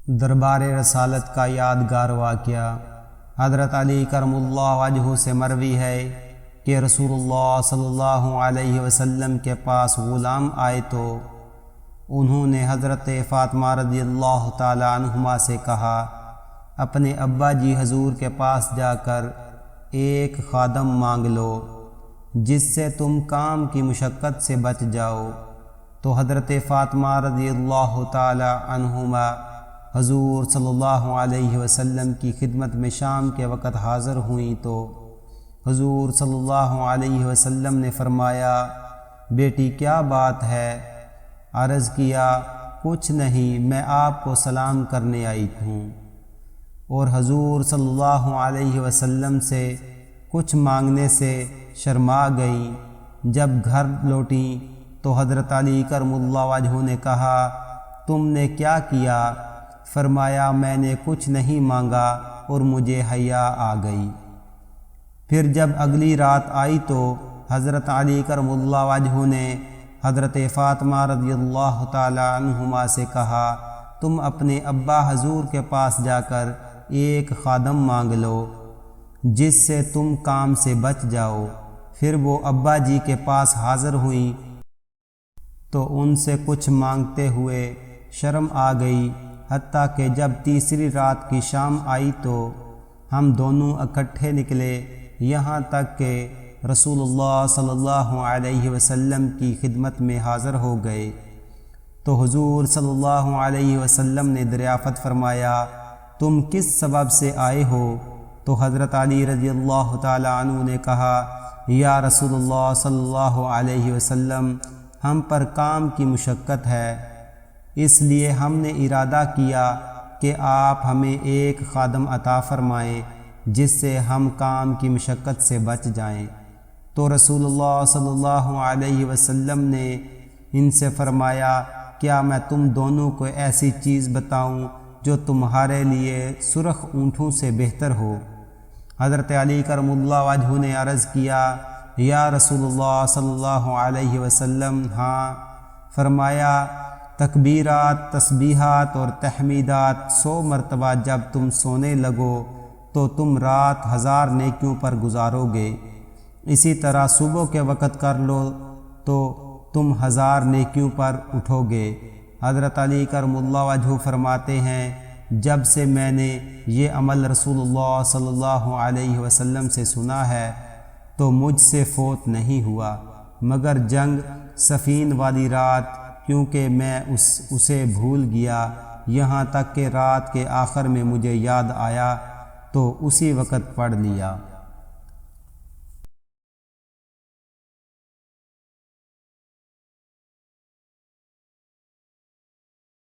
دربار رسالت کا یادگار واقعہ حضرت علی کرم اللہ وجہہ سے مروی ہے کہ رسول اللہ صلی اللہ علیہ وسلم کے پاس غلام آئے تو انہوں نے حضرت فاطمہ رضی اللہ تعالی عنہما سے کہا، اپنے ابا جی حضور کے پاس جا کر ایک خادم مانگ لو جس سے تم کام کی مشقت سے بچ جاؤ۔ تو حضرت فاطمہ رضی اللہ تعالی عنہما حضور صلی اللہ علیہ وسلم کی خدمت میں شام کے وقت حاضر ہوئیں تو حضور صلی اللہ علیہ وسلم نے فرمایا، بیٹی کیا بات ہے؟ عرض کیا، کچھ نہیں، میں آپ کو سلام کرنے آئی ہوں۔ اور حضور صلی اللہ علیہ وسلم سے کچھ مانگنے سے شرما گئیں۔ جب گھر لوٹیں تو حضرت علی کرم اللہ وجہہ نے کہا، تم نے کیا کیا؟ فرمایا، میں نے کچھ نہیں مانگا اور مجھے حیا آ گئی۔ پھر جب اگلی رات آئی تو حضرت علی کرم اللہ وجہہ نے حضرت فاطمہ رضی اللہ تعالی عنہما سے کہا، تم اپنے ابا حضور کے پاس جا کر ایک خادم مانگ لو جس سے تم کام سے بچ جاؤ۔ پھر وہ ابا جی کے پاس حاضر ہوئیں تو ان سے کچھ مانگتے ہوئے شرم آ گئی، حتیٰ کہ جب تیسری رات کی شام آئی تو ہم دونوں اکٹھے نکلے، یہاں تک کہ رسول اللہ صلی اللہ علیہ وسلم کی خدمت میں حاضر ہو گئے۔ تو حضور صلی اللہ علیہ وسلم نے دریافت فرمایا، تم کس سبب سے آئے ہو؟ تو حضرت علی رضی اللہ تعالی عنہ نے کہا، یا رسول اللہ صلی اللہ علیہ وسلم، ہم پر کام کی مشقت ہے، اس لیے ہم نے ارادہ کیا کہ آپ ہمیں ایک خادم عطا فرمائیں جس سے ہم کام کی مشقت سے بچ جائیں۔ تو رسول اللہ صلی اللہ علیہ وسلم نے ان سے فرمایا، کیا میں تم دونوں کو ایسی چیز بتاؤں جو تمہارے لیے سرخ اونٹوں سے بہتر ہو؟ حضرت علی کرم اللہ وجہہ نے عرض کیا، یا رسول اللہ صلی اللہ علیہ وسلم، ہاں۔ فرمایا، تکبیرات، تسبیحات اور تحمیدات 100 مرتبہ جب تم سونے لگو تو تم رات 1000 نیکیوں پر گزارو گے، اسی طرح صبح کے وقت کر لو تو تم 1000 نیکیوں پر اٹھو گے۔ حضرت علی کرم اللہ وجہہ فرماتے ہیں، جب سے میں نے یہ عمل رسول اللہ صلی اللہ علیہ وسلم سے سنا ہے تو مجھ سے فوت نہیں ہوا مگر جنگ صفین والی رات، کیونکہ میں اسے بھول گیا، یہاں تک کہ رات کے آخر میں مجھے یاد آیا تو اسی وقت پڑھ لیا۔